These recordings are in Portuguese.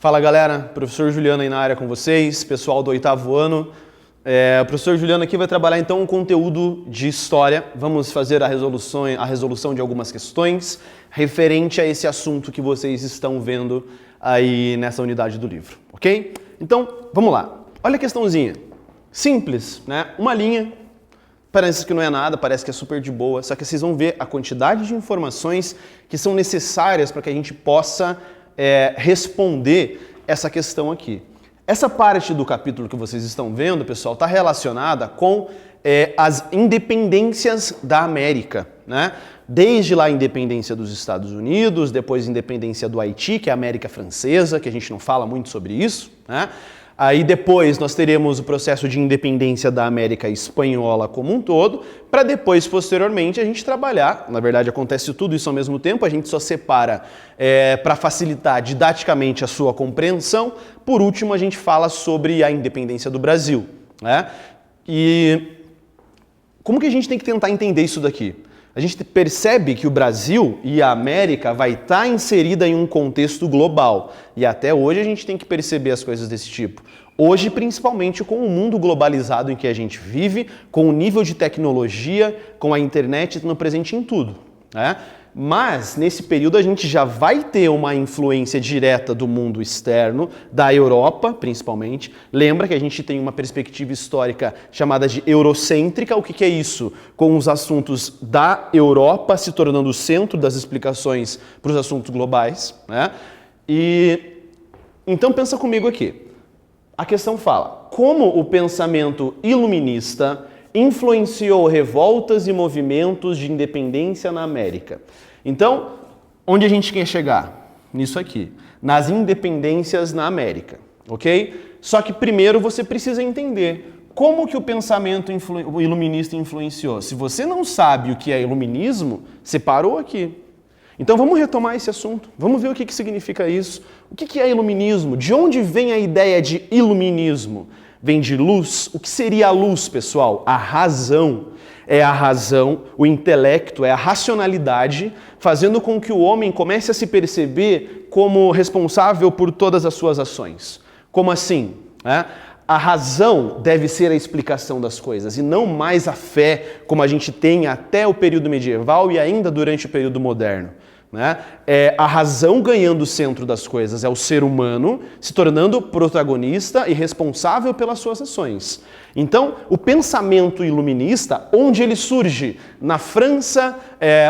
Fala galera, professor Juliano aí na área com vocês, pessoal do 8º ano. O professor Juliano aqui vai trabalhar então um conteúdo de história. Vamos fazer a resolução de algumas questões referente a esse assunto que vocês estão vendo aí nessa unidade do livro, ok? Então, vamos lá. Olha a questãozinha. Simples, né? Uma linha. Parece que não é nada, parece que é super de boa, só que vocês vão ver a quantidade de informações que são necessárias para que a gente possa responder essa questão aqui. Essa parte do capítulo que vocês estão vendo, pessoal, está relacionada com as independências da América, né? Desde lá a independência dos Estados Unidos, depois a independência do Haiti, que é a América Francesa, que a gente não fala muito sobre isso, né? Aí depois nós teremos o processo de independência da América Espanhola como um todo, para depois, posteriormente, a gente trabalhar, na verdade acontece tudo isso ao mesmo tempo, a gente só separa para facilitar didaticamente a sua compreensão. Por último, a gente fala sobre a independência do Brasil, né? E como que a gente tem que tentar entender isso daqui? A gente percebe que o Brasil e a América vai estar inserida em um contexto global. E até hoje a gente tem que perceber as coisas desse tipo. Hoje, principalmente com o mundo globalizado em que a gente vive, com o nível de tecnologia, com a internet no presente em tudo, né? Mas, nesse período, a gente já vai ter uma influência direta do mundo externo, da Europa, principalmente. Lembra que a gente tem uma perspectiva histórica chamada de eurocêntrica. O que é isso? Com os assuntos da Europa se tornando o centro das explicações para os assuntos globais, né? Então, pensa comigo aqui. A questão fala, como o pensamento iluminista influenciou revoltas e movimentos de independência na América. Então, onde a gente quer chegar? Nisso aqui, nas independências na América, ok? Só que primeiro você precisa entender como que o pensamento iluminista influenciou. Se você não sabe o que é iluminismo, você parou aqui. Então vamos retomar esse assunto, vamos ver o que significa isso. O que é iluminismo? De onde vem a ideia de iluminismo? Vem de luz. O que seria a luz, pessoal? A razão. É a razão, o intelecto, é a racionalidade, fazendo com que o homem comece a se perceber como responsável por todas as suas ações. Como assim? A razão deve ser a explicação das coisas e não mais a fé, como a gente tem até o período medieval e ainda durante o período moderno, né? É a razão ganhando o centro das coisas, é o ser humano se tornando protagonista e responsável pelas suas ações. Então, o pensamento iluminista, onde ele surge? Na França,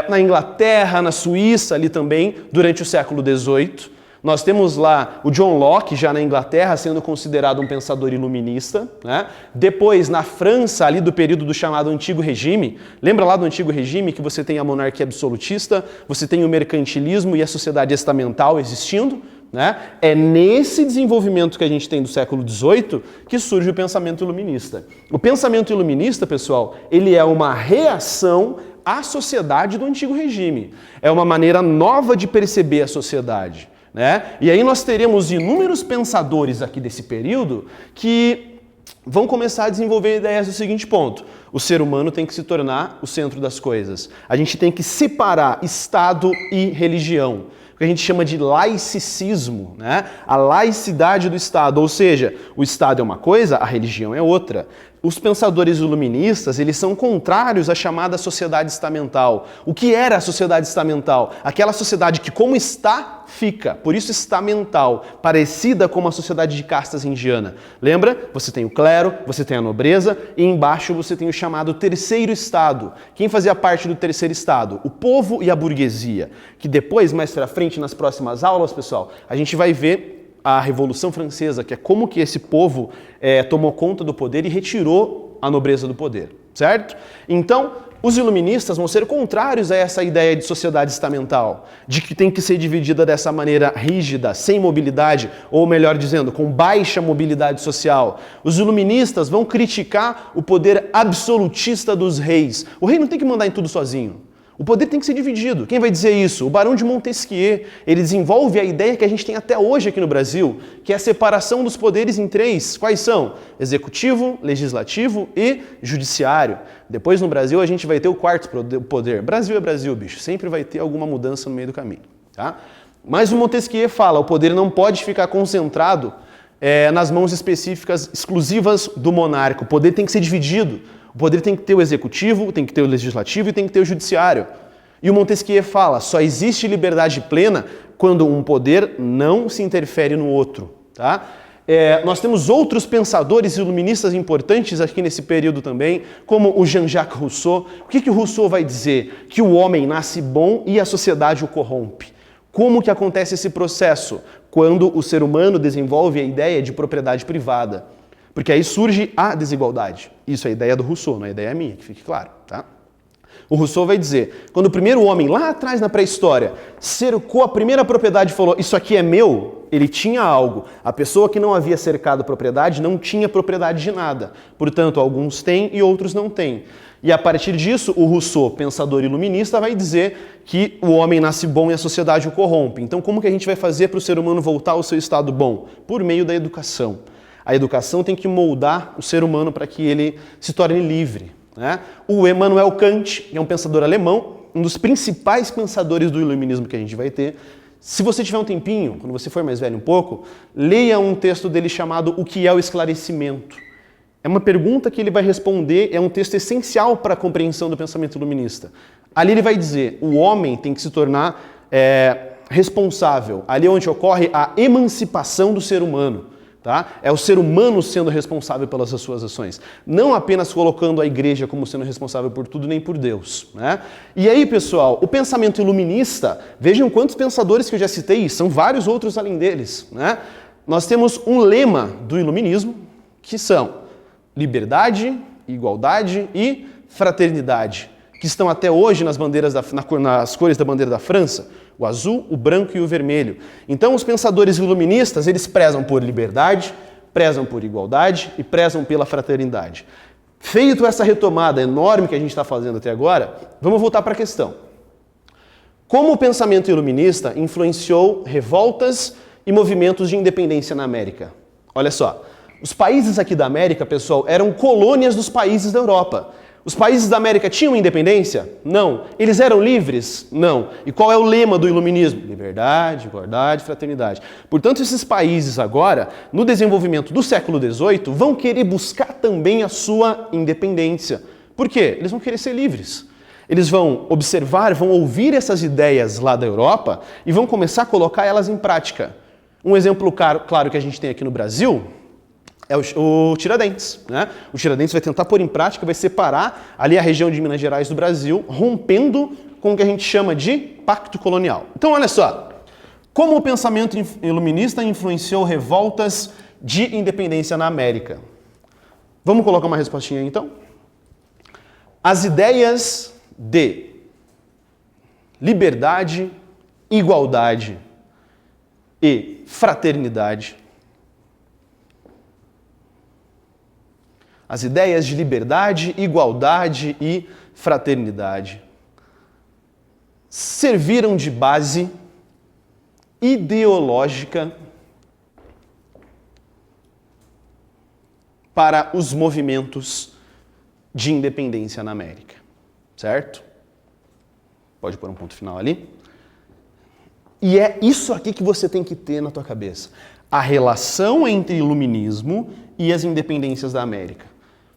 na Inglaterra, na Suíça, ali também, durante o século XVIII. Nós temos lá o John Locke, já na Inglaterra, sendo considerado um pensador iluminista, né? Depois, na França, ali do período do chamado Antigo Regime, lembra lá do Antigo Regime que você tem a monarquia absolutista, você tem o mercantilismo e a sociedade estamental existindo, né? É nesse desenvolvimento que a gente tem do século XVIII que surge o pensamento iluminista. O pensamento iluminista, pessoal, ele é uma reação à sociedade do Antigo Regime. É uma maneira nova de perceber a sociedade, né? E aí nós teremos inúmeros pensadores aqui desse período que vão começar a desenvolver ideias do seguinte ponto: o ser humano tem que se tornar o centro das coisas. A gente tem que separar Estado e religião, o que a gente chama de laicismo, né? A laicidade do Estado, ou seja, o Estado é uma coisa, a religião é outra. Os pensadores iluministas, eles são contrários à chamada sociedade estamental. O que era a sociedade estamental? Aquela sociedade que, como está, fica. Por isso estamental, parecida com uma sociedade de castas indiana. Lembra? Você tem o clero, você tem a nobreza e embaixo você tem o chamado terceiro estado. Quem fazia parte do terceiro estado? O povo e a burguesia. Que depois, mais pra frente, nas próximas aulas, pessoal, a gente vai ver a Revolução Francesa, que é como que esse povo tomou conta do poder e retirou a nobreza do poder, certo? Então, os iluministas vão ser contrários a essa ideia de sociedade estamental, de que tem que ser dividida dessa maneira rígida, sem mobilidade, ou melhor dizendo, com baixa mobilidade social. Os iluministas vão criticar o poder absolutista dos reis. O rei não tem que mandar em tudo sozinho. O poder tem que ser dividido. Quem vai dizer isso? O Barão de Montesquieu. Ele desenvolve a ideia que a gente tem até hoje aqui no Brasil, que é a separação dos poderes em três. Quais são? Executivo, legislativo e judiciário. Depois no Brasil a gente vai ter o quarto poder. Brasil é Brasil, bicho. Sempre vai ter alguma mudança no meio do caminho. Tá? Mas o Montesquieu fala, o poder não pode ficar concentrado nas mãos específicas, exclusivas do monarca. O poder tem que ser dividido. O poder tem que ter o executivo, tem que ter o legislativo e tem que ter o judiciário. E o Montesquieu fala, só existe liberdade plena quando um poder não se interfere no outro. Tá? Nós temos outros pensadores iluministas importantes aqui nesse período também, como o Jean-Jacques Rousseau. O que o Rousseau vai dizer? Que o homem nasce bom e a sociedade o corrompe. Como que acontece esse processo? Quando o ser humano desenvolve a ideia de propriedade privada. Porque aí surge a desigualdade. Isso é a ideia do Rousseau, não é a ideia minha, que fique claro. Tá? O Rousseau vai dizer, quando o primeiro homem, lá atrás na pré-história, cercou a primeira propriedade e falou, isso aqui é meu, ele tinha algo. A pessoa que não havia cercado a propriedade não tinha propriedade de nada. Portanto, alguns têm e outros não têm. E a partir disso, o Rousseau, pensador iluminista, vai dizer que o homem nasce bom e a sociedade o corrompe. Então, como que a gente vai fazer para o ser humano voltar ao seu estado bom? Por meio da educação. A educação tem que moldar o ser humano para que ele se torne livre. Né? O Immanuel Kant, que é um pensador alemão, um dos principais pensadores do iluminismo que a gente vai ter. Se você tiver um tempinho, quando você for mais velho um pouco, leia um texto dele chamado O que é o esclarecimento? É uma pergunta que ele vai responder, é um texto essencial para a compreensão do pensamento iluminista. Ali ele vai dizer, o homem tem que se tornar responsável. Ali é onde ocorre a emancipação do ser humano. Tá? É o ser humano sendo responsável pelas suas ações. Não apenas colocando a igreja como sendo responsável por tudo, nem por Deus. Né? E aí, pessoal, o pensamento iluminista, vejam quantos pensadores que eu já citei, são vários outros além deles. Né? Nós temos um lema do iluminismo, que são liberdade, igualdade e fraternidade, que estão até hoje nas cores da bandeira da França, o azul, o branco e o vermelho. Então, os pensadores iluministas, eles prezam por liberdade, prezam por igualdade e prezam pela fraternidade. Feito essa retomada enorme que a gente está fazendo até agora, vamos voltar para a questão. Como o pensamento iluminista influenciou revoltas e movimentos de independência na América? Olha só, os países aqui da América, pessoal, eram colônias dos países da Europa. Os países da América tinham independência? Não. Eles eram livres? Não. E qual é o lema do iluminismo? Liberdade, igualdade, fraternidade. Portanto, esses países agora, no desenvolvimento do século XVIII, vão querer buscar também a sua independência. Por quê? Eles vão querer ser livres. Eles vão observar, vão ouvir essas ideias lá da Europa e vão começar a colocar elas em prática. Um exemplo claro que a gente tem aqui no Brasil é o Tiradentes. Né? O Tiradentes vai tentar pôr em prática, vai separar ali a região de Minas Gerais do Brasil, rompendo com o que a gente chama de pacto colonial. Então, olha só, como o pensamento iluminista influenciou revoltas de independência na América? Vamos colocar uma respostinha aí, então? As ideias de liberdade, igualdade e fraternidade. As ideias de liberdade, igualdade e fraternidade serviram de base ideológica para os movimentos de independência na América, certo? Pode pôr um ponto final ali. E é isso aqui que você tem que ter na tua cabeça. A relação entre iluminismo e as independências da América.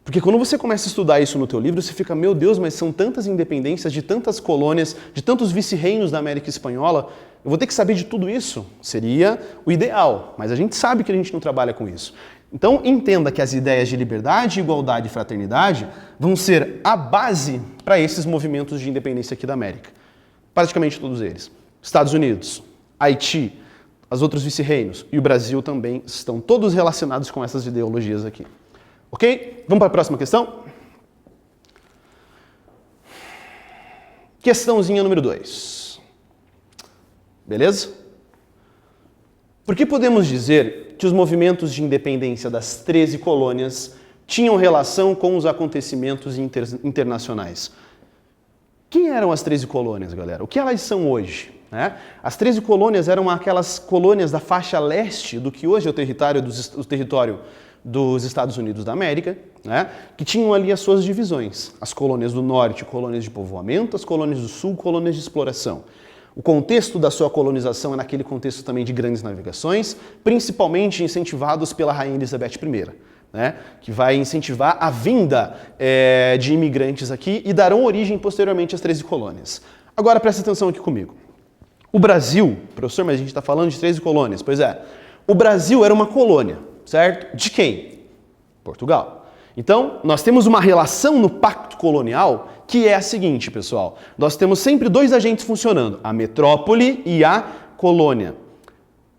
Porque quando você começa a estudar isso no teu livro, você fica, meu Deus, mas são tantas independências de tantas colônias, de tantos vice-reinos da América Espanhola, eu vou ter que saber de tudo isso? Seria o ideal, mas a gente sabe que a gente não trabalha com isso. Então, entenda que as ideias de liberdade, igualdade e fraternidade vão ser a base para esses movimentos de independência aqui da América. Praticamente todos eles. Estados Unidos, Haiti, os outros vice-reinos e o Brasil também estão todos relacionados com essas ideologias aqui. Ok? Vamos para a próxima questão? Questãozinha número 2. Beleza? Por que podemos dizer que os movimentos de independência das 13 colônias tinham relação com os acontecimentos internacionais? Quem eram as 13 colônias, galera? O que elas são hoje? Né? As 13 colônias eram aquelas colônias da faixa leste do que hoje é o território dos Estados Unidos da América, né, que tinham ali as suas divisões. As colônias do norte, colônias de povoamento, as colônias do sul, colônias de exploração. O contexto da sua colonização é naquele contexto também de grandes navegações, principalmente incentivados pela Rainha Elizabeth I, né, que vai incentivar a vinda de imigrantes aqui e darão origem posteriormente às 13 colônias. Agora presta atenção aqui comigo. O Brasil, professor, mas a gente está falando de 13 colônias. Pois é, o Brasil era uma colônia, certo? De quem? Portugal. Então, nós temos uma relação no pacto colonial que é a seguinte, pessoal. Nós temos sempre dois agentes funcionando, a metrópole e a colônia.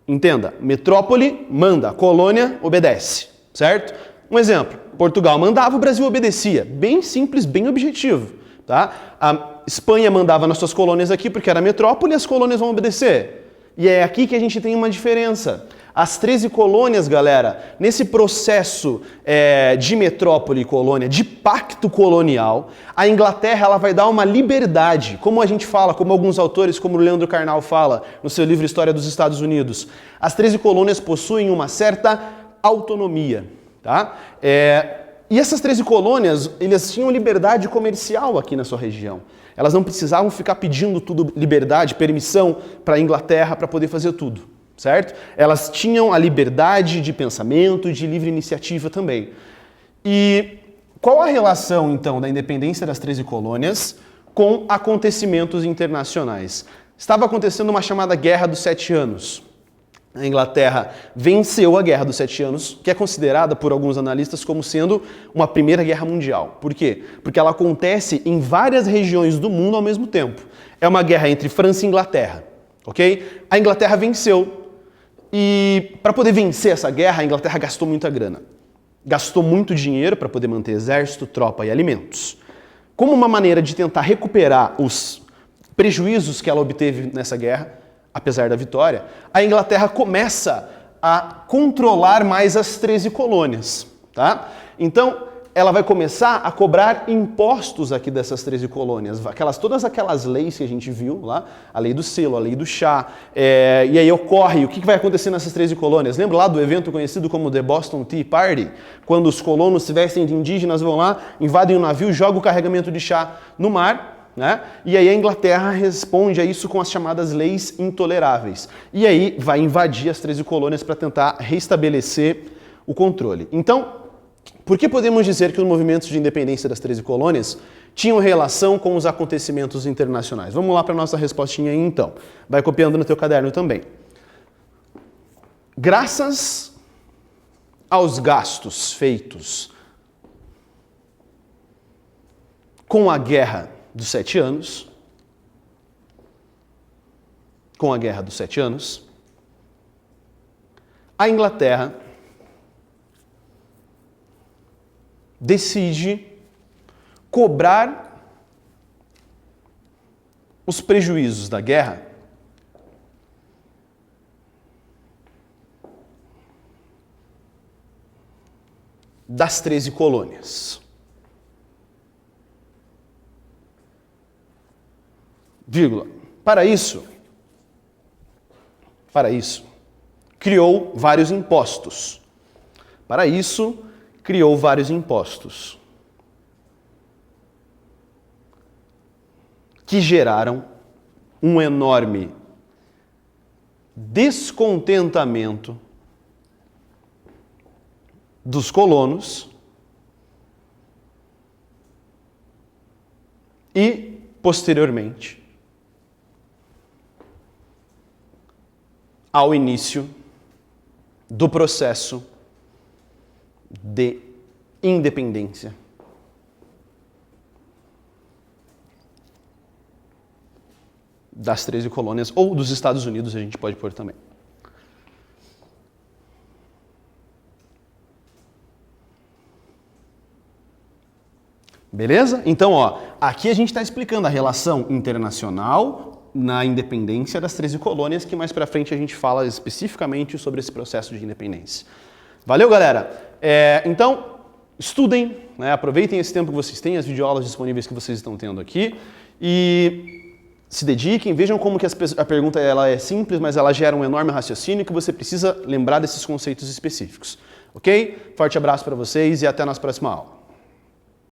Entenda, metrópole manda, colônia obedece, certo? Um exemplo, Portugal mandava, o Brasil obedecia. Bem simples, bem objetivo, tá? A Espanha mandava nas suas colônias aqui porque era metrópole e as colônias vão obedecer. E é aqui que a gente tem uma diferença. As 13 colônias, galera, nesse processo de metrópole e colônia, de pacto colonial, a Inglaterra ela vai dar uma liberdade, como a gente fala, como alguns autores, como o Leandro Carnal fala no seu livro História dos Estados Unidos. As 13 colônias possuem uma certa autonomia, tá? E essas 13 colônias, elas tinham liberdade comercial aqui na sua região. Elas não precisavam ficar pedindo tudo liberdade, permissão para a Inglaterra para poder fazer tudo, certo? Elas tinham a liberdade de pensamento e de livre iniciativa também. E qual a relação, então, da independência das 13 colônias com acontecimentos internacionais? Estava acontecendo uma chamada Guerra dos 7 Anos. A Inglaterra venceu a Guerra dos 7 Anos, que é considerada por alguns analistas como sendo uma primeira guerra mundial. Por quê? Porque ela acontece em várias regiões do mundo ao mesmo tempo. É uma guerra entre França e Inglaterra, ok? A Inglaterra venceu e para poder vencer essa guerra, a Inglaterra gastou muita grana. Gastou muito dinheiro para poder manter exército, tropa e alimentos. Como uma maneira de tentar recuperar os prejuízos que ela obteve nessa guerra, apesar da vitória, a Inglaterra começa a controlar mais as 13 colônias, tá? Então, ela vai começar a cobrar impostos aqui dessas 13 colônias, todas aquelas leis que a gente viu lá, a lei do selo, a lei do chá, e aí ocorre, o que vai acontecer nessas 13 colônias? Lembra lá do evento conhecido como The Boston Tea Party? Quando os colonos se vestem de indígenas, vão lá, invadem o navio, jogam o carregamento de chá no mar, né? E aí a Inglaterra responde a isso com as chamadas leis intoleráveis. E aí vai invadir as 13 colônias para tentar restabelecer o controle. Então, por que podemos dizer que os movimentos de independência das 13 colônias tinham relação com os acontecimentos internacionais? Vamos lá para a nossa respostinha aí então. Vai copiando no teu caderno também. Graças aos gastos feitos com a Guerra dos 7 Anos, a Inglaterra decide cobrar os prejuízos da guerra das 13 colônias. Vírgula. Para isso, criou vários impostos. Que geraram um enorme descontentamento dos colonos e, posteriormente, ao início do processo de independência das 13 colônias, ou dos Estados Unidos, a gente pode pôr também. Beleza? Então, ó, aqui a gente está explicando a relação internacional na independência das 13 colônias, que mais pra frente a gente fala especificamente sobre esse processo de independência. Valeu, galera? Então, estudem, né? Aproveitem esse tempo que vocês têm, as videoaulas disponíveis que vocês estão tendo aqui, e se dediquem, vejam como que a pergunta ela é simples, mas ela gera um enorme raciocínio que você precisa lembrar desses conceitos específicos. Ok? Forte abraço para vocês e até a nossa próxima aula.